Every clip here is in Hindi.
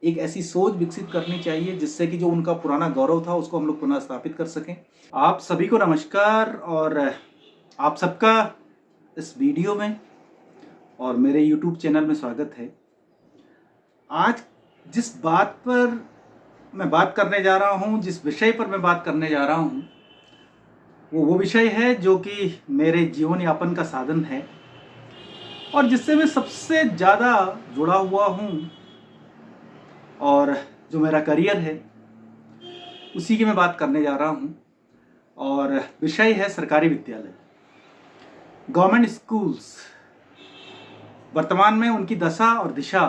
एक ऐसी सोच विकसित करनी चाहिए जिससे कि जो उनका पुराना गौरव था उसको हम लोग पुनः स्थापित कर सकें। आप सभी को नमस्कार और आप सबका इस वीडियो में और मेरे YouTube चैनल में स्वागत है। आज जिस बात पर मैं बात करने जा रहा हूँ, जिस विषय पर मैं बात करने जा रहा हूँ, वो विषय है जो कि मेरे जीवन यापन का साधन है और जिससे मैं सबसे ज़्यादा जुड़ा हुआ हूँ और जो मेरा करियर है उसी की मैं बात करने जा रहा हूँ। और विषय है सरकारी विद्यालय, गवर्नमेंट स्कूल्स। वर्तमान में उनकी दशा और दिशा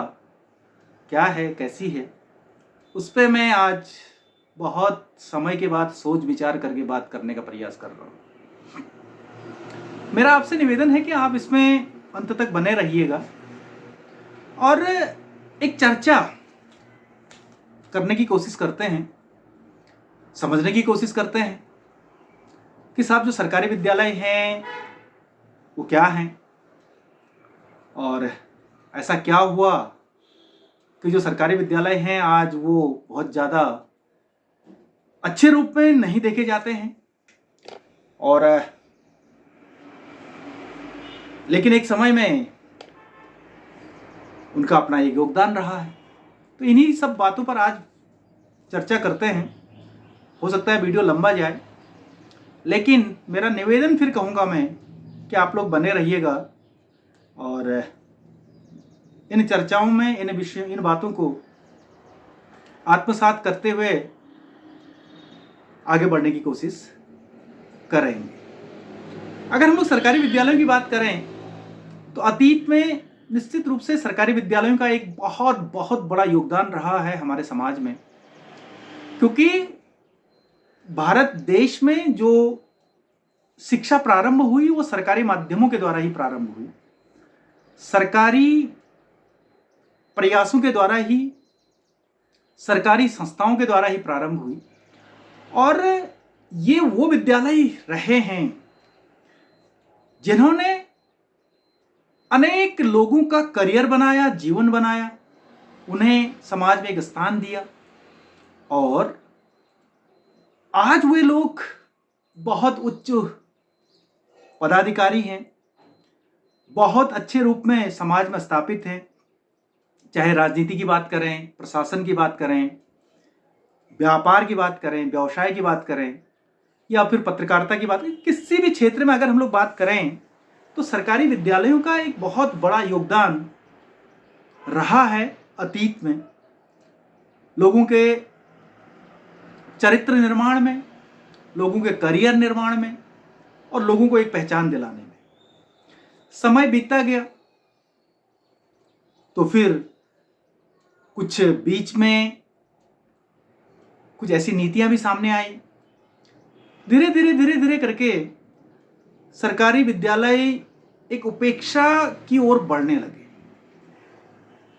क्या है, कैसी है, उस पर मैं आज बहुत समय के बाद सोच विचार करके बात करने का प्रयास कर रहा हूँ। मेरा आपसे निवेदन है कि आप इसमें अंत तक बने रहिएगा और एक चर्चा करने की कोशिश करते हैं, समझने की कोशिश करते हैं कि साहब जो सरकारी विद्यालय हैं वो क्या हैं और ऐसा क्या हुआ कि जो सरकारी विद्यालय हैं आज वो बहुत ज़्यादा अच्छे रूप में नहीं देखे जाते हैं और लेकिन एक समय में उनका अपना एक योगदान रहा है। तो इन्हीं सब बातों पर आज चर्चा करते हैं। हो सकता है वीडियो लंबा जाए, लेकिन मेरा निवेदन फिर कहूँगा मैं कि आप लोग बने रहिएगा और इन चर्चाओं में इन बातों को आत्मसात करते हुए आगे बढ़ने की कोशिश करेंगे। अगर हम लोग सरकारी विद्यालयों की बात करें तो अतीत में निश्चित रूप से सरकारी विद्यालयों का एक बहुत बहुत बड़ा योगदान रहा है हमारे समाज में, क्योंकि भारत देश में जो शिक्षा प्रारंभ हुई वो सरकारी माध्यमों के द्वारा ही प्रारंभ हुई, सरकारी प्रयासों के द्वारा ही, सरकारी संस्थाओं के द्वारा ही प्रारंभ हुई। और ये वो विद्यालय रहे हैं जिन्होंने अनेक लोगों का करियर बनाया, जीवन बनाया, उन्हें समाज में एक स्थान दिया और आज वे लोग बहुत उच्च पदाधिकारी हैं, बहुत अच्छे रूप में समाज में स्थापित हैं। चाहे राजनीति की बात करें, प्रशासन की बात करें, व्यापार की बात करें, व्यवसाय की बात करें या फिर पत्रकारिता की बात करें, किसी भी क्षेत्र में अगर हम लोग बात करें तो सरकारी विद्यालयों का एक बहुत बड़ा योगदान रहा है अतीत में, लोगों के चरित्र निर्माण में, लोगों के करियर निर्माण में और लोगों को एक पहचान दिलाने में। समय बीतता गया तो फिर कुछ बीच में कुछ ऐसी नीतियां भी सामने आई। धीरे धीरे करके सरकारी विद्यालय एक उपेक्षा की ओर बढ़ने लगे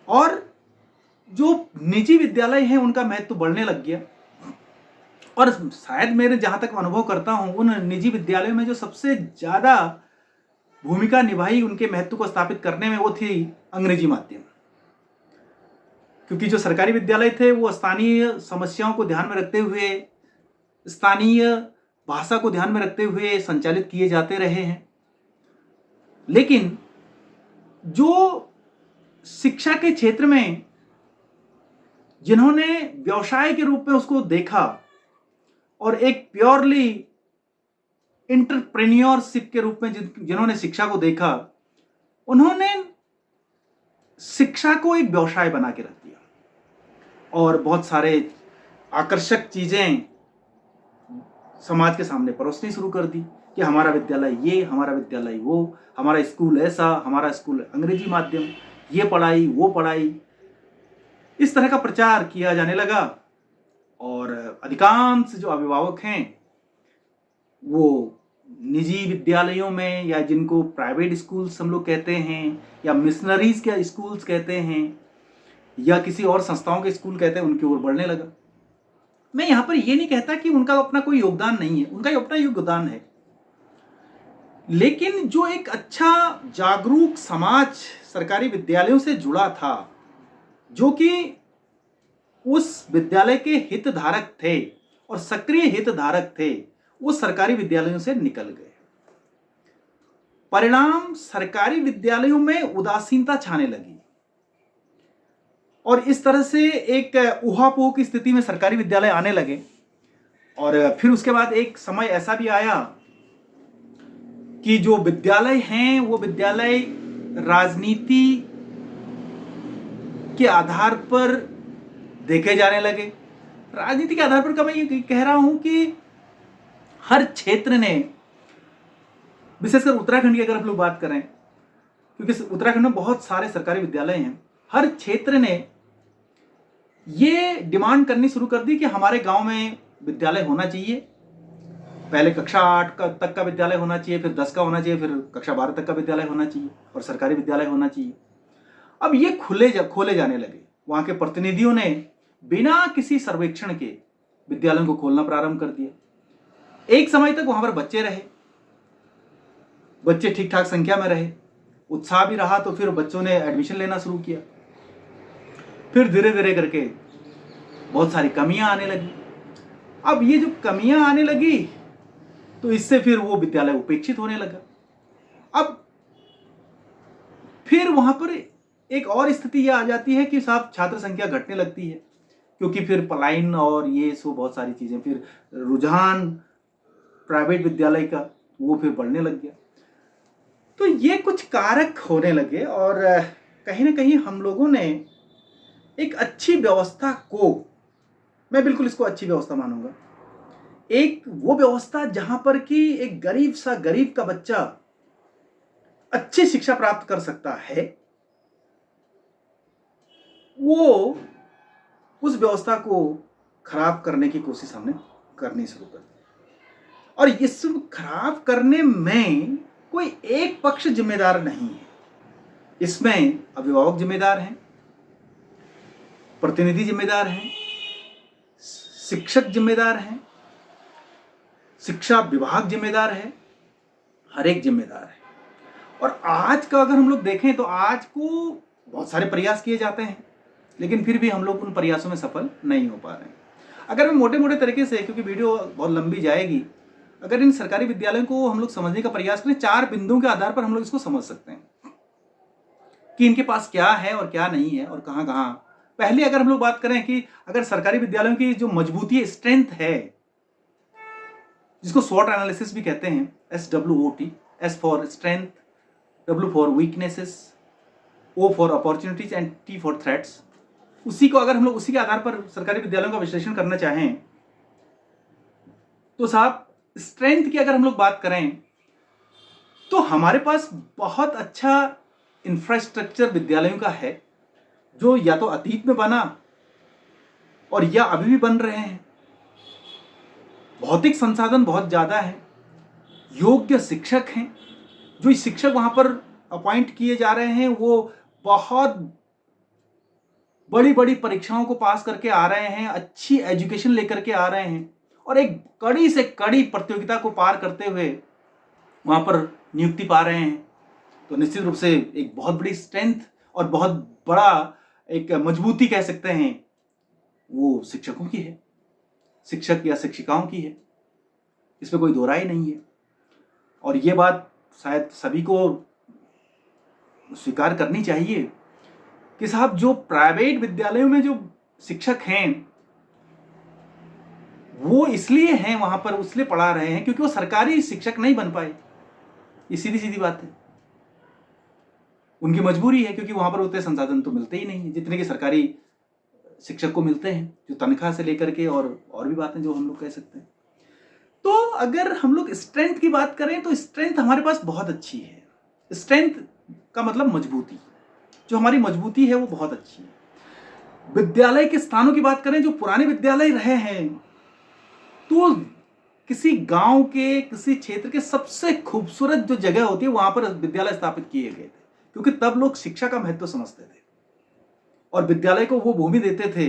और जो निजी विद्यालय हैं उनका महत्व बढ़ने लग गया। और शायद मेरे जहां तक अनुभव करता हूं, उन निजी विद्यालयों में जो सबसे ज्यादा भूमिका निभाई उनके महत्व को स्थापित करने में वो थी अंग्रेजी माध्यम, क्योंकि जो सरकारी विद्यालय थे वो स्थानीय समस्याओं को ध्यान में रखते हुए, स्थानीय भाषा को ध्यान में रखते हुए संचालित किए जाते रहे हैं। लेकिन जो शिक्षा के क्षेत्र में जिन्होंने व्यवसाय के रूप में उसको देखा और एक प्योरली एंटरप्रेन्योरशिप के रूप में जिन्होंने शिक्षा को देखा, उन्होंने शिक्षा को एक व्यवसाय बना के रख दिया और बहुत सारे आकर्षक चीजें समाज के सामने परोसनी शुरू कर दी कि हमारा विद्यालय ये, हमारा विद्यालय वो, हमारा स्कूल ऐसा, हमारा स्कूल अंग्रेजी माध्यम, ये पढ़ाई वो पढ़ाई, इस तरह का प्रचार किया जाने लगा। और अधिकांश जो अभिभावक हैं वो निजी विद्यालयों में, या जिनको प्राइवेट स्कूल्स हम लोग कहते हैं या मिशनरीज के स्कूल्स कहते हैं या किसी और संस्थाओं के स्कूल कहते हैं, उनकी ओर बढ़ने लगा। मैं यहां पर यह नहीं कहता कि उनका अपना कोई योगदान नहीं है, उनका अपना योगदान है, लेकिन जो एक अच्छा जागरूक समाज सरकारी विद्यालयों से जुड़ा था, जो कि उस विद्यालय के हितधारक थे और सक्रिय हितधारक थे, वो सरकारी विद्यालयों से निकल गए। परिणाम, सरकारी विद्यालयों में उदासीनता छाने लगी और इस तरह से एक ऊहापोह की स्थिति में सरकारी विद्यालय आने लगे। और फिर उसके बाद एक समय ऐसा भी आया कि जो विद्यालय हैं वो विद्यालय राजनीति के आधार पर देखे जाने लगे। राजनीति के आधार पर मैं ये कह रहा हूं कि हर क्षेत्र ने, विशेषकर उत्तराखंड की अगर हम लोग बात करें, क्योंकि उत्तराखंड में बहुत सारे सरकारी विद्यालय हैं, हर क्षेत्र ने ये डिमांड करनी शुरू कर दी कि हमारे गांव में विद्यालय होना चाहिए। पहले कक्षा 8 तक का विद्यालय होना चाहिए, फिर 10 का होना चाहिए, फिर कक्षा 12 तक का विद्यालय होना चाहिए और सरकारी विद्यालय होना चाहिए। अब ये खोले जाने लगे। वहां के प्रतिनिधियों ने बिना किसी सर्वेक्षण के विद्यालयों को खोलना प्रारंभ कर दिया। एक समय तक वहां पर बच्चे रहे, बच्चे ठीक ठाक संख्या में रहे, उत्साह भी रहा, तो फिर बच्चों ने एडमिशन लेना शुरू किया। फिर धीरे धीरे करके बहुत सारी कमियां आने लगी। अब ये जो कमियां आने लगी तो इससे फिर वो विद्यालय उपेक्षित होने लगा। अब फिर वहां पर एक और स्थिति ये आ जाती है कि साहब छात्र संख्या घटने लगती है, क्योंकि फिर पलायन और ये सो बहुत सारी चीजें, फिर रुझान प्राइवेट विद्यालय का वो फिर बढ़ने लग गया। तो ये कुछ कारक होने लगे और कहीं ना कहीं हम लोगों ने एक अच्छी व्यवस्था को, मैं बिल्कुल इसको अच्छी व्यवस्था मानूंगा, एक वो व्यवस्था जहां पर कि एक गरीब का बच्चा अच्छी शिक्षा प्राप्त कर सकता है, वो उस व्यवस्था को खराब करने की कोशिश हमने करनी शुरू कर दी। और इस खराब करने में कोई एक पक्ष जिम्मेदार नहीं है, इसमें अभिभावक जिम्मेदार हैं, प्रतिनिधि जिम्मेदार हैं, शिक्षक जिम्मेदार हैं, शिक्षा विभाग जिम्मेदार है, हर एक जिम्मेदार है। और आज का अगर हम लोग देखें तो आज को बहुत सारे प्रयास किए जाते हैं, लेकिन फिर भी हम लोग उन प्रयासों में सफल नहीं हो पा रहे हैं। अगर हम मोटे मोटे तरीके से, क्योंकि वीडियो बहुत लंबी जाएगी, अगर इन सरकारी विद्यालयों को हम लोग समझने का प्रयास करें, 4 बिंदुओं के आधार पर हम लोग इसको समझ सकते हैं कि इनके पास क्या है और क्या नहीं है और कहां कहां। पहले अगर हम लोग बात करें कि अगर सरकारी विद्यालयों की जो मजबूती, स्ट्रेंथ है, जिसको SWOT एनालिसिस भी कहते हैं, SWOT, S for strength, W for weaknesses, O for opportunities and T for threats, उसी को अगर हम लोग उसी के आधार पर सरकारी विद्यालयों का विश्लेषण करना चाहें तो साहब स्ट्रेंथ की अगर हम लोग बात करें तो हमारे पास बहुत अच्छा इंफ्रास्ट्रक्चर विद्यालयों का है, जो या तो अतीत में बना और या अभी भी बन रहे हैं। भौतिक संसाधन बहुत ज्यादा है, योग्य शिक्षक हैं, जो शिक्षक वहां पर अपॉइंट किए जा रहे हैं वो बहुत बड़ी बड़ी परीक्षाओं को पास करके आ रहे हैं, अच्छी एजुकेशन लेकर के आ रहे हैं और एक कड़ी से कड़ी प्रतियोगिता को पार करते हुए वहां पर नियुक्ति पा रहे हैं। तो निश्चित रूप से एक बहुत बड़ी स्ट्रेंथ और बहुत बड़ा एक मजबूती कह सकते हैं वो शिक्षकों की है, शिक्षक या शिक्षिकाओं की है, इसमें कोई दो राय नहीं है। और ये बात शायद सभी को स्वीकार करनी चाहिए कि साहब जो प्राइवेट विद्यालयों में जो शिक्षक हैं वो इसलिए हैं वहां पर, इसलिए पढ़ा रहे हैं क्योंकि वो सरकारी शिक्षक नहीं बन पाए। ये सीधी सीधी बात है, उनकी मजबूरी है, क्योंकि वहां पर उतने संसाधन तो मिलते ही नहीं है जितने कि सरकारी शिक्षक को मिलते हैं, जो तनख्वाह से लेकर के और भी बातें जो हम लोग कह सकते हैं। तो अगर हम लोग स्ट्रेंथ की बात करें तो स्ट्रेंथ हमारे पास बहुत अच्छी है। स्ट्रेंथ का मतलब मजबूती, जो हमारी मजबूती है वो बहुत अच्छी है। विद्यालय के स्थानों की बात करें, जो पुराने विद्यालय रहे हैं, तो किसी गांव के, किसी क्षेत्र के सबसे खूबसूरत जो जगह होती है वहां पर विद्यालय स्थापित किए गए थे, क्योंकि तब लोग शिक्षा का महत्व समझते थे और विद्यालय को वो भूमि देते थे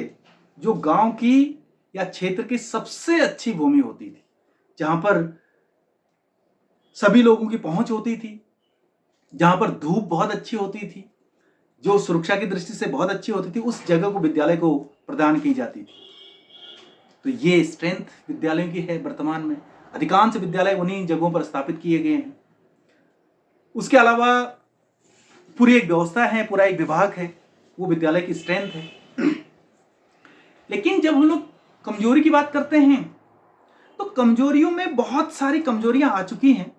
जो गांव की या क्षेत्र की सबसे अच्छी भूमि होती थी, जहां पर सभी लोगों की पहुंच होती थी, जहां पर धूप बहुत अच्छी होती थी, जो सुरक्षा की दृष्टि से बहुत अच्छी होती थी। उस जगह को, विद्यालय को प्रदान की जाती थी। तो ये स्ट्रेंथ विद्यालयों की है वर्तमान में। अधिकांश विद्यालय उन्हीं जगहों पर स्थापित किए गए हैं। उसके अलावा पूरी एक व्यवस्था है, पूरा एक विभाग है, वो विद्यालय की स्ट्रेंथ है। लेकिन जब हम लोग कमजोरी की बात करते हैं तो कमजोरियों में बहुत सारी कमजोरियां आ चुकी हैं।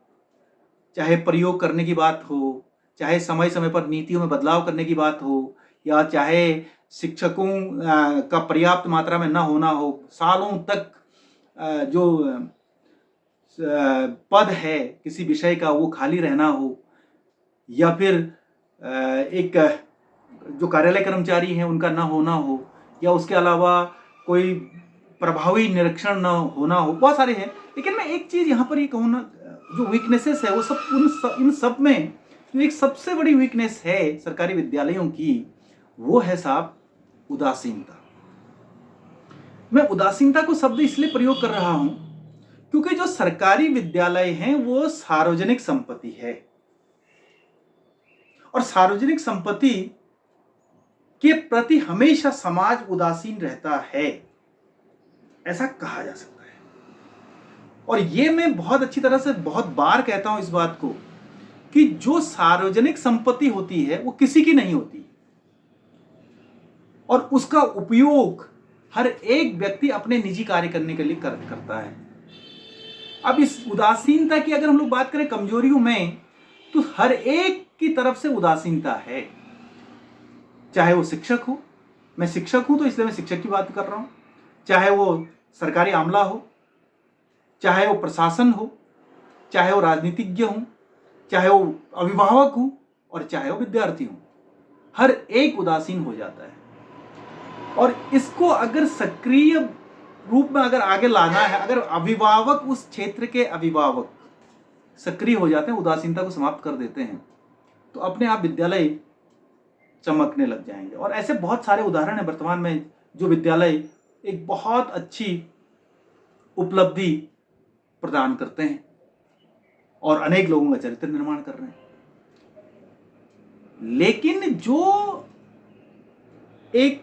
चाहे प्रयोग करने की बात हो, चाहे समय समय पर नीतियों में बदलाव करने की बात हो, या चाहे शिक्षकों का पर्याप्त मात्रा में न होना हो, सालों तक जो पद है किसी विषय का वो खाली रहना हो, या फिर एक जो कार्यालय कर्मचारी हैं उनका न होना हो, या उसके अलावा कोई प्रभावी निरीक्षण न होना हो, बहुत सारे हैं। लेकिन मैं एक चीज यहाँ पर ये कहूँ ना, जो वीकनेसेस है वो सब इन सब में जो एक सबसे बड़ी वीकनेस है सरकारी विद्यालयों की, वो है साहब उदासीनता। मैं उदासीनता को शब्द इसलिए प्रयोग कर रहा हूं क्योंकि जो सरकारी विद्यालय हैं वो सार्वजनिक संपत्ति है, और सार्वजनिक संपत्ति के प्रति हमेशा समाज उदासीन रहता है, ऐसा कहा जा सकता है। और ये मैं बहुत अच्छी तरह से बहुत बार कहता हूं इस बात को कि जो सार्वजनिक संपत्ति होती है वो किसी की नहीं होती, और उसका उपयोग हर एक व्यक्ति अपने निजी कार्य करने के लिए करता है। अब इस उदासीनता की अगर हम लोग बात करें कमजोरियों में, तो हर एक की तरफ से उदासीनता है। चाहे वो शिक्षक हो, मैं शिक्षक हूं तो इसलिए मैं शिक्षक की बात कर रहा हूं, चाहे वो सरकारी आमला हो, चाहे वो प्रशासन हो, चाहे वो राजनीतिज्ञ हो, चाहे वो अभिभावक हो, और चाहे वो विद्यार्थी हो, हर एक उदासीन हो जाता है। और इसको अगर सक्रिय रूप में अगर आगे लाना है, अगर अभिभावक, उस क्षेत्र के अभिभावक सक्रिय हो जाते हैं, उदासीनता को समाप्त कर देते हैं, तो अपने आप विद्यालय चमकने लग जाएंगे। और ऐसे बहुत सारे उदाहरण हैं वर्तमान में जो विद्यालय एक बहुत अच्छी उपलब्धि प्रदान करते हैं और अनेक लोगों का चरित्र निर्माण कर रहे हैं। लेकिन जो एक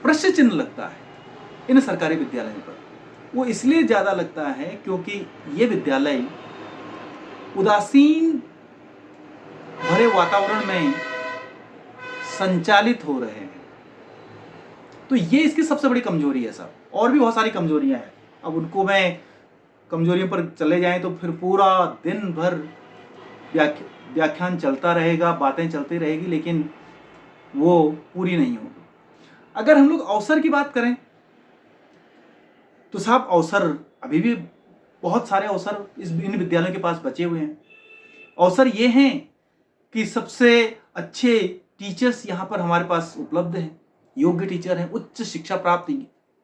प्रश्न चिन्ह लगता है इन सरकारी विद्यालयों पर, वो इसलिए ज्यादा लगता है क्योंकि ये विद्यालय उदासीन भरे वातावरण में संचालित हो रहे हैं। तो ये इसकी सबसे बड़ी कमजोरी है साहब। और भी बहुत सारी कमजोरियां हैं, अब उनको मैं कमजोरियों पर चले जाएं तो फिर पूरा दिन भर व्याख्यान चलता रहेगा, बातें चलती रहेगी, लेकिन वो पूरी नहीं होगी। अगर हम लोग अवसर की बात करें तो साहब अवसर अभी भी बहुत सारे अवसर इन विद्यालयों के पास बचे हुए हैं। अवसर ये हैं कि सबसे अच्छे टीचर्स यहाँ पर हमारे पास उपलब्ध हैं, योग्य टीचर हैं, उच्च शिक्षा प्राप्त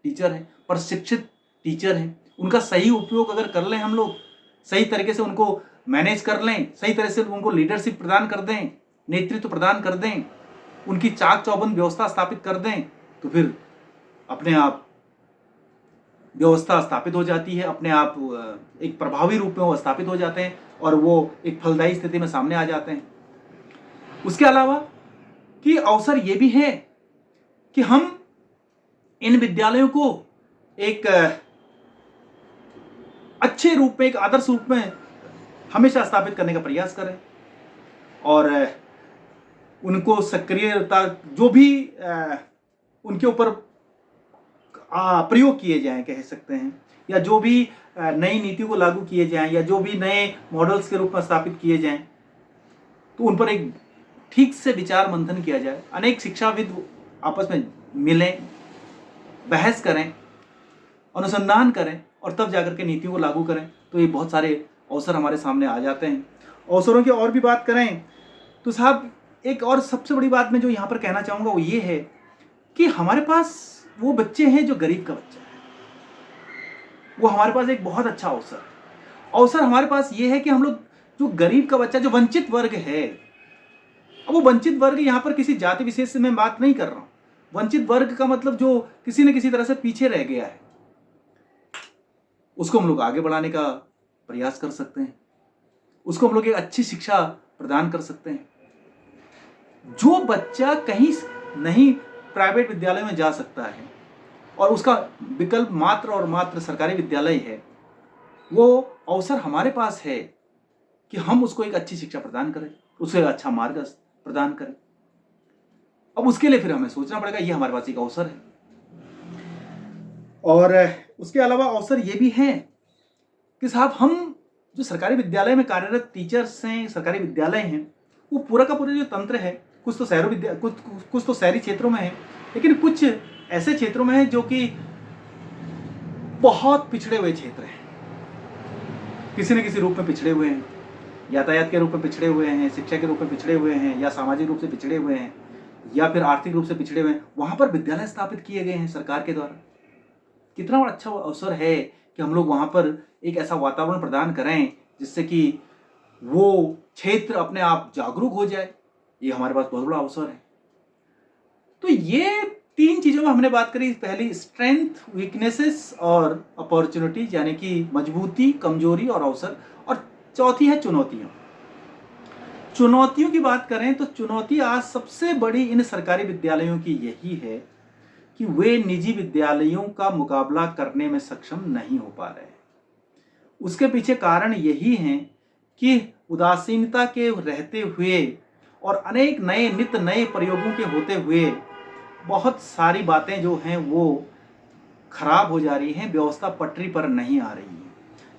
टीचर हैं, प्रशिक्षित टीचर हैं। उनका सही उपयोग अगर कर लें हम लोग, सही तरीके से उनको मैनेज कर लें, सही तरह से उनको लीडरशिप प्रदान कर दें, नेतृत्व प्रदान कर दें, उनकी चाक चौबंद व्यवस्था स्थापित कर दें, तो फिर अपने आप व्यवस्था स्थापित हो जाती है, अपने आप एक प्रभावी रूप में वो स्थापित हो जाते हैं और वो एक फलदायी स्थिति में सामने आ जाते हैं। उसके अलावा कि अवसर ये भी है कि हम इन विद्यालयों को एक अच्छे रूप में, एक आदर्श रूप में हमेशा स्थापित करने का प्रयास करें, और उनको सक्रियता जो भी उनके ऊपर प्रयोग किए जाएं कह सकते हैं, या जो भी नई नीतियों को लागू किए जाएं, या जो भी नए मॉडल्स के रूप में स्थापित किए जाएं, तो उन पर एक ठीक से विचार मंथन किया जाए। अनेक शिक्षाविद आपस में मिलें, बहस करें, अनुसंधान करें, और तब जाकर के नीतियों को लागू करें, तो ये बहुत सारे अवसर हमारे सामने आ जाते हैं। अवसरों की और भी बात करें तो साहब एक और सबसे बड़ी बात मैं जो यहाँ पर कहना चाहूँगा वो ये है कि हमारे पास वो बच्चे हैं जो गरीब का बच्चा है, वो हमारे पास एक बहुत अच्छा अवसर हमारे पास ये है कि हम लोग जो गरीब का बच्चा, जो वंचित वर्ग है, अब वो वंचित वर्ग यहाँ पर किसी जाति विशेष से मैं बात नहीं कर रहा हूँ। वंचित वर्ग का मतलब जो किसी न किसी तरह से पीछे रह गया है, उसको हम लोग आगे बढ़ाने का प्रयास कर सकते हैं, उसको हम लोग एक अच्छी शिक्षा प्रदान कर सकते हैं। जो बच्चा कहीं नहीं प्राइवेट विद्यालय में जा सकता है और उसका विकल्प मात्र और मात्र सरकारी विद्यालय है, वो अवसर हमारे पास है कि हम उसको एक अच्छी शिक्षा प्रदान करें, उसे अच्छा मार्ग प्रदान करें। अब उसके लिए फिर हमें सोचना पड़ेगा, ये हमारे पास एक अवसर है। और उसके अलावा अवसर ये भी है कि साहब हम जो सरकारी विद्यालय में कार्यरत टीचर्स हैं, सरकारी विद्यालय हैं, वो पूरा का पूरा जो तंत्र है, कुछ तो कुछ तो शहरी क्षेत्रों में है, लेकिन कुछ ऐसे क्षेत्रों में है जो कि बहुत पिछड़े हुए क्षेत्र हैं, किसी न किसी रूप में पिछड़े हुए हैं, यातायात के रूप में पिछड़े हुए हैं, शिक्षा के रूप में पिछड़े हुए हैं, या सामाजिक रूप से पिछड़े हुए हैं, या फिर आर्थिक रूप से पिछड़े हुए हैं। वहां पर विद्यालय स्थापित किए गए हैं सरकार के द्वारा। कितना अच्छा अवसर है कि हम लोग वहां पर एक ऐसा वातावरण प्रदान करें जिससे कि वो क्षेत्र अपने आप जागरूक हो जाए। ये हमारे पास बहुत बड़ा अवसर है। तो ये 3 चीजों में हमने बात करी। पहली स्ट्रेंथ, वीकनेसेस और अपॉर्चुनिटीज, यानी कि मजबूती, कमजोरी और अवसर। और चौथी है चुनौतियां। चुनौतियों की बात करें तो चुनौती आज सबसे बड़ी इन सरकारी विद्यालयों की यही है कि वे निजी विद्यालयों का मुकाबला करने में सक्षम नहीं हो पा रहे। उसके पीछे कारण यही है कि उदासीनता के रहते हुए और अनेक नए नित्य नए प्रयोगों के होते हुए बहुत सारी बातें जो हैं वो खराब हो जा रही हैं, व्यवस्था पटरी पर नहीं आ रही है।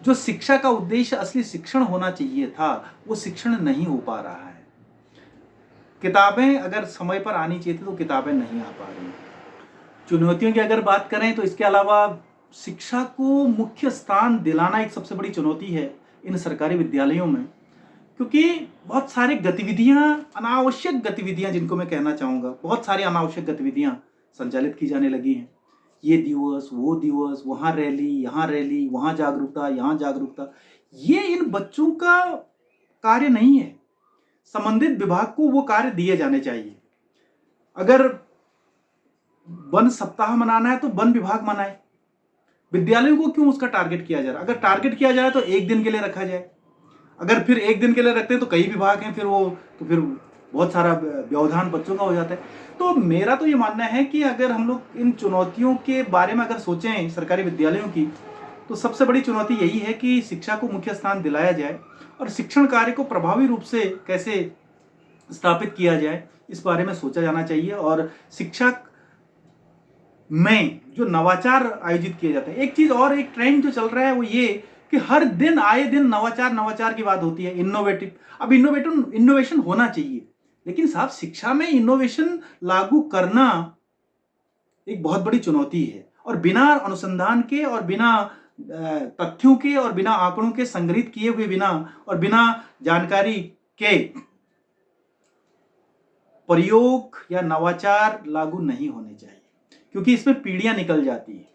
जो शिक्षा का उद्देश्य असली शिक्षण होना चाहिए था, वो शिक्षण नहीं हो पा रहा है। किताबें अगर समय पर आनी चाहिए थी तो किताबें नहीं आ पा रही। चुनौतियों की अगर बात करें तो इसके अलावा शिक्षा को मुख्य स्थान दिलाना एक सबसे बड़ी चुनौती है इन सरकारी विद्यालयों में, क्योंकि बहुत सारी गतिविधियां, अनावश्यक गतिविधियां जिनको मैं कहना चाहूँगा, बहुत सारी अनावश्यक गतिविधियां संचालित की जाने लगी हैं। ये दिवस, वो दिवस, वहाँ रैली, वहाँ जागरूकता, यहाँ जागरूकता। ये इन बच्चों का कार्य नहीं है। संबंधित विभाग को वो कार्य दिए जाने चाहिए। अगर वन सप्ताह मनाना है तो वन विभाग मनाए। विद्यालयों को क्यों उसका टारगेट किया जा रहा है? अगर टारगेट किया जाए तो एक दिन के लिए रखा जाए। अगर फिर एक दिन के लिए रखते हैं तो कई विभाग हैं, फिर बहुत सारा व्यवधान बच्चों का हो जाता है। तो मेरा तो ये मानना है कि अगर हम लोग इन चुनौतियों के बारे में अगर सोचें सरकारी विद्यालयों की, तो सबसे बड़ी चुनौती यही है कि शिक्षा को मुख्य स्थान दिलाया जाए और शिक्षण कार्य को प्रभावी रूप से कैसे स्थापित किया जाए, इस बारे में सोचा जाना चाहिए। और शिक्षा में जो नवाचार आयोजित किए जाते हैं, एक चीज और, एक ट्रेंड जो चल रहा है वो ये कि हर दिन आए दिन नवाचार की बात होती है, इनोवेटिव। अब इनोवेशन होना चाहिए, लेकिन साहब शिक्षा में इनोवेशन लागू करना एक बहुत बड़ी चुनौती है। और बिना अनुसंधान के और बिना तथ्यों के और बिना आंकड़ों के संग्रहित किए हुए, बिना और बिना जानकारी के प्रयोग या नवाचार लागू नहीं होने चाहिए, क्योंकि इसमें पीढ़ियां निकल जाती हैं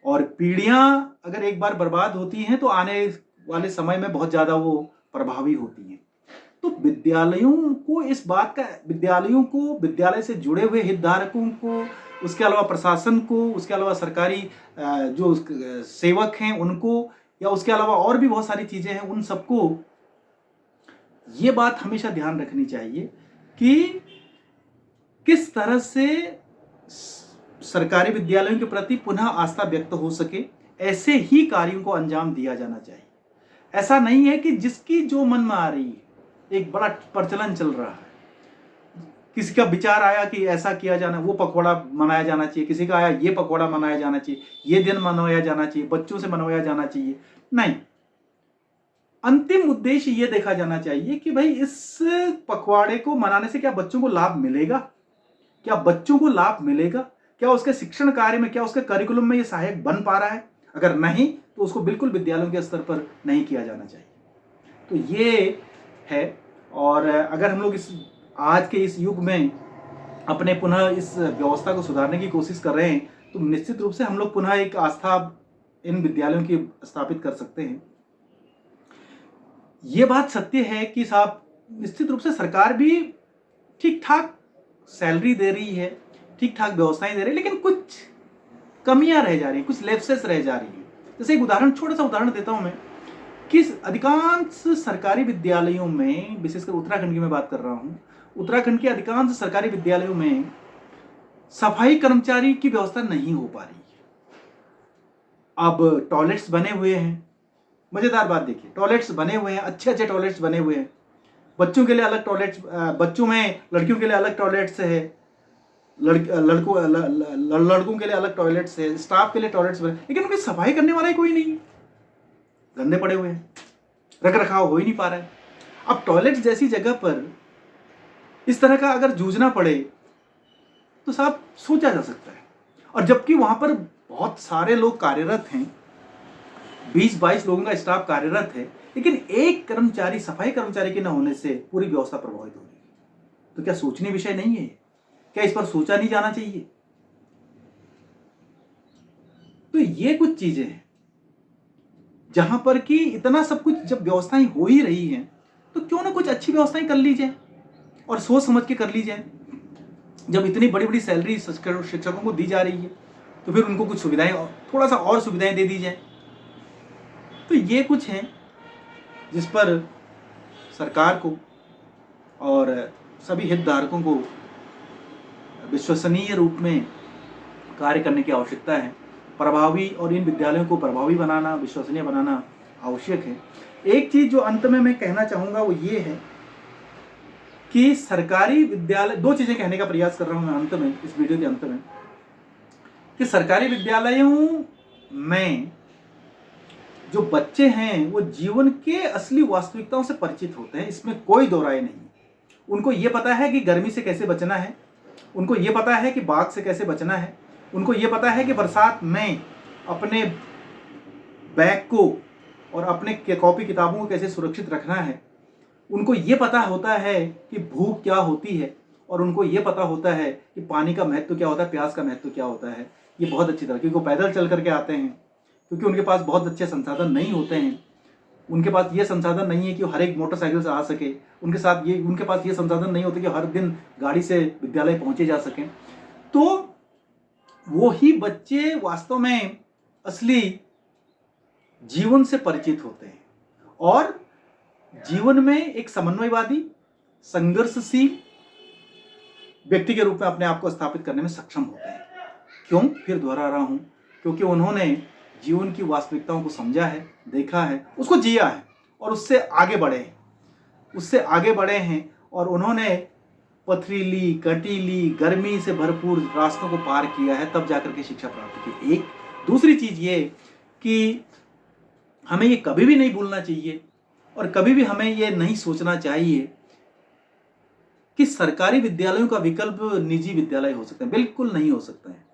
और पीढ़ियां अगर एक बार बर्बाद होती हैं तो आने वाले समय में बहुत ज्यादा वो प्रभावी होती हैं। तो विद्यालयों को इस बात का, विद्यालयों को, विद्यालय से जुड़े हुए हितधारकों को, उसके अलावा प्रशासन को, उसके अलावा सरकारी जो सेवक हैं उनको, या उसके अलावा और भी बहुत सारी चीजें हैं, उन सबको ये बात हमेशा ध्यान रखनी चाहिए कि किस तरह से सरकारी विद्यालयों के प्रति पुनः आस्था व्यक्त हो सके, ऐसे ही कार्यों को अंजाम दिया जाना चाहिए। ऐसा नहीं है कि जिसकी जो मन में आ रही है, एक बड़ा प्रचलन चल रहा है, किसी का विचार आया कि ऐसा किया जाना, वो पखवाड़ा मनाया जाना चाहिए, किसी का आया ये पखवाड़ा मनाया जाना चाहिए, ये दिन मनाया जाना चाहिए, बच्चों से मनवाया जाना चाहिए। नहीं, अंतिम उद्देश्य ये देखा जाना चाहिए कि भाई इस पखवाड़े को मनाने से क्या बच्चों को लाभ मिलेगा, क्या बच्चों को लाभ मिलेगा, क्या उसके शिक्षण कार्य में, क्या उसके करिकुलम में ये सहायक बन पा रहा है। अगर नहीं तो उसको बिल्कुल विद्यालयों के स्तर पर नहीं किया जाना चाहिए। तो ये है। और अगर हम लोग इस आज के इस युग में अपने पुनः इस व्यवस्था को सुधारने की कोशिश कर रहे हैं, तो निश्चित रूप से हम लोग पुनः एक आस्था इन विद्यालयों की स्थापित कर सकते हैं। ये बात सत्य है कि साहब निश्चित रूप से सरकार भी ठीक ठाक सैलरी दे रही है, ठीक ठाक व्यवस्थाएं दे रही है, लेकिन कुछ कमियां रह जा रही हैं, कुछ लेप्सेस रह जा रही हैं। जैसे एक उदाहरण, छोटा सा उदाहरण देता हूं मैं, कि अधिकांश सरकारी विद्यालयों में, विशेषकर उत्तराखंड की मैं बात कर रहा हूं, उत्तराखंड के अधिकांश सरकारी विद्यालयों में सफाई कर्मचारी की व्यवस्था नहीं हो पा रही है। अब टॉयलेट्स बने हुए हैं, मजेदार बात देखिए, टॉयलेट्स बने हुए हैं, अच्छे अच्छे टॉयलेट्स बने हुए हैं, बच्चों के लिए अलग टॉयलेट्स, बच्चों में लड़कियों के लिए अलग टॉयलेट्स है, लड़कों के लिए अलग टॉयलेट्स है, स्टाफ के लिए टॉयलेट्स बने, लेकिन उनकी सफाई करने वाला ही कोई नहीं है, गंदे पड़े हुए हैं, रख रखाव हो ही नहीं पा रहा है। अब टॉयलेट्स जैसी जगह पर इस तरह का अगर जूझना पड़े तो साहब सोचा जा सकता है। और जबकि वहां पर बहुत सारे लोग कार्यरत हैं, 20-22 लोगों का स्टाफ कार्यरत है, लेकिन एक कर्मचारी, सफाई कर्मचारी के न होने से पूरी व्यवस्था प्रभावित हो रही है। तो क्या सोचनीय विषय नहीं है? क्या इस पर सोचा नहीं जाना चाहिए? तो ये कुछ चीजें हैं जहां पर कि इतना सब कुछ जब व्यवस्थाएं हो ही रही हैं तो क्यों ना कुछ अच्छी व्यवस्थाएं कर ली जाए और सोच समझ के कर ली जाए। जब इतनी बड़ी बड़ी सैलरी शिक्षकों को दी जा रही है तो फिर उनको कुछ सुविधाएं, थोड़ा सा और सुविधाएं दे दी जाए। तो ये कुछ हैं जिस पर सरकार को और सभी हितधारकों को विश्वसनीय रूप में कार्य करने की आवश्यकता है। प्रभावी, और इन विद्यालयों को प्रभावी बनाना, विश्वसनीय बनाना आवश्यक है। एक चीज जो अंत में मैं कहना चाहूंगा वो ये है कि सरकारी विद्यालय, दो चीजें कहने का प्रयास कर रहा हूं मैं अंत में, इस वीडियो के अंत में, कि सरकारी विद्यालयों में जो बच्चे हैं वो जीवन के असली वास्तविकताओं से परिचित होते हैं, इसमें कोई दो राय नहीं। उनको ये पता है कि गर्मी से कैसे बचना है, उनको ये पता है कि बाढ़ से कैसे बचना है, उनको ये पता है कि बरसात में अपने बैग को और अपने कॉपी किताबों को कैसे सुरक्षित रखना है, उनको ये पता होता है कि भूख क्या होती है, और उनको ये पता होता है कि पानी का महत्व क्या होता है, प्यास का महत्व क्या होता है। ये बहुत अच्छी तरह, क्योंकि वो पैदल चल करके आते हैं, क्योंकि उनके पास बहुत अच्छे संसाधन नहीं होते हैं। उनके पास ये संसाधन नहीं है कि वो हर एक मोटरसाइकिल से आ सके, उनके पास ये संसाधन नहीं होते कि हर दिन गाड़ी से विद्यालय पहुंचे जा सकें। तो वो ही बच्चे वास्तव में असली जीवन से परिचित होते हैं और जीवन में एक समन्वयवादी, संघर्षशील व्यक्ति के रूप में अपने आप को स्थापित करने में सक्षम होते हैं। क्यों? फिर दोहरा रहा हूं, क्योंकि उन्होंने जीवन की वास्तविकताओं को समझा है, देखा है, उसको जिया है और उससे आगे बढ़े हैं और उन्होंने पथरीली, कटीली, गर्मी से भरपूर रास्तों को पार किया है, तब जाकर के शिक्षा प्राप्त की। एक दूसरी चीज ये कि हमें ये कभी भी नहीं भूलना चाहिए और कभी भी हमें ये नहीं सोचना चाहिए कि सरकारी विद्यालयों का विकल्प निजी विद्यालय हो सकते हैं। बिल्कुल नहीं हो सकते हैं।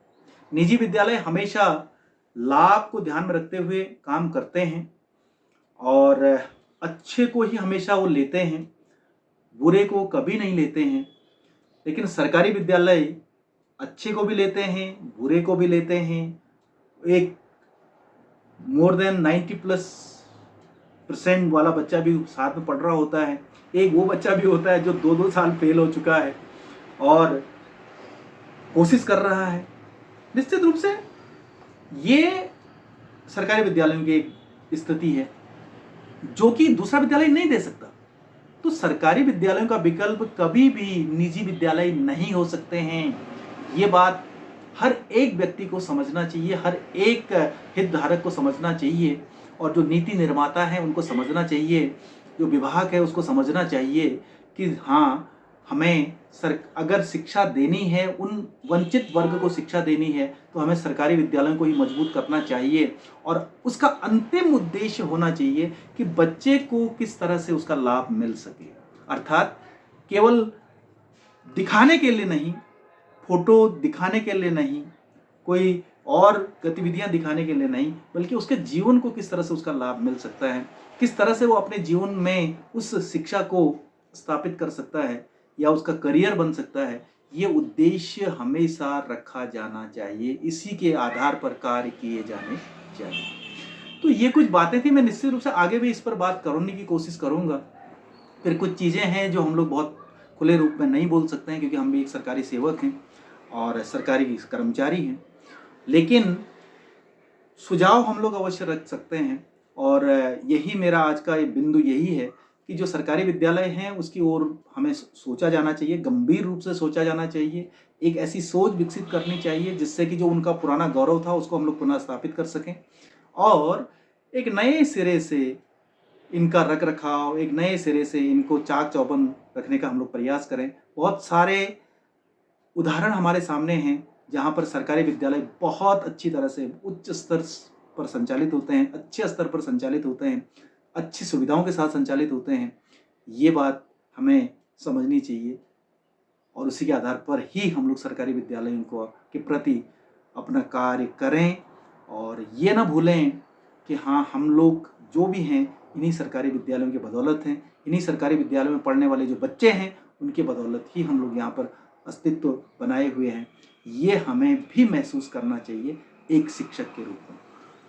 निजी विद्यालय हमेशा लाभ को ध्यान में रखते हुए काम करते हैं और अच्छे को ही हमेशा वो लेते हैं, बुरे को कभी नहीं लेते हैं। लेकिन सरकारी विद्यालय अच्छे को भी लेते हैं, बुरे को भी लेते हैं। एक मोर देन 90% वाला बच्चा भी साथ में पढ़ रहा होता है, एक वो बच्चा भी होता है जो 2-2 साल फेल हो चुका है और कोशिश कर रहा है। निश्चित रूप से ये सरकारी विद्यालयों की एक स्थिति है जो कि दूसरा विद्यालय नहीं दे सकता। तो सरकारी विद्यालयों का विकल्प कभी भी निजी विद्यालय नहीं हो सकते हैं। ये बात हर एक व्यक्ति को समझना चाहिए, हर एक हितधारक को समझना चाहिए और जो नीति निर्माता है उनको समझना चाहिए, जो विभाग है उसको समझना चाहिए कि हाँ, हमें अगर शिक्षा देनी है, उन वंचित वर्ग को शिक्षा देनी है तो हमें सरकारी विद्यालयों को ही मजबूत करना चाहिए और उसका अंतिम उद्देश्य होना चाहिए कि बच्चे को किस तरह से उसका लाभ मिल सके। अर्थात केवल दिखाने के लिए नहीं, फोटो दिखाने के लिए नहीं, कोई और गतिविधियां दिखाने के लिए नहीं, बल्कि उसके जीवन को किस तरह से उसका लाभ मिल सकता है, किस तरह से वो अपने जीवन में उस शिक्षा को स्थापित कर सकता है या उसका करियर बन सकता है, ये उद्देश्य हमेशा रखा जाना चाहिए। इसी के आधार पर कार्य किए जाने चाहिए। तो ये कुछ बातें थी, मैं निश्चित रूप से आगे भी इस पर बात करने की कोशिश करूंगा। फिर कुछ चीज़ें हैं जो हम लोग बहुत खुले रूप में नहीं बोल सकते हैं क्योंकि हम भी एक सरकारी सेवक हैं और सरकारी कर्मचारी हैं, लेकिन सुझाव हम लोग अवश्य रख सकते हैं और यही मेरा आज का बिंदु यही है कि जो सरकारी विद्यालय हैं उसकी ओर हमें सोचा जाना चाहिए, गंभीर रूप से सोचा जाना चाहिए। एक ऐसी सोच विकसित करनी चाहिए जिससे कि जो उनका पुराना गौरव था उसको हम लोग पुनः स्थापित कर सकें और एक नए सिरे से इनका रख रखाव, एक नए सिरे से इनको चाक चौबंद रखने का हम लोग प्रयास करें। बहुत सारे उदाहरण हमारे सामने हैं जहाँ पर सरकारी विद्यालय बहुत अच्छी तरह से उच्च स्तर पर संचालित होते हैं, अच्छे स्तर पर संचालित होते हैं, अच्छी सुविधाओं के साथ संचालित होते हैं। ये बात हमें समझनी चाहिए और उसी के आधार पर ही हम लोग सरकारी विद्यालयों को के प्रति अपना कार्य करें और ये ना भूलें कि हाँ, हम लोग जो भी हैं इन्हीं सरकारी विद्यालयों की बदौलत हैं, इन्हीं सरकारी विद्यालयों में पढ़ने वाले जो बच्चे हैं उनकी बदौलत ही हम लोग यहाँ पर अस्तित्व बनाए हुए हैं। ये हमें भी महसूस करना चाहिए एक शिक्षक के रूप में।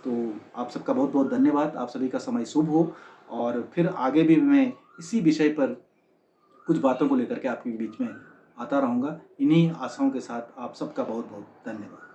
तो आप सबका बहुत बहुत धन्यवाद। आप सभी का समय शुभ हो और फिर आगे भी मैं इसी विषय पर कुछ बातों को लेकर के आपके बीच में आता रहूँगा। इन्हीं आशाओं के साथ आप सबका बहुत बहुत धन्यवाद।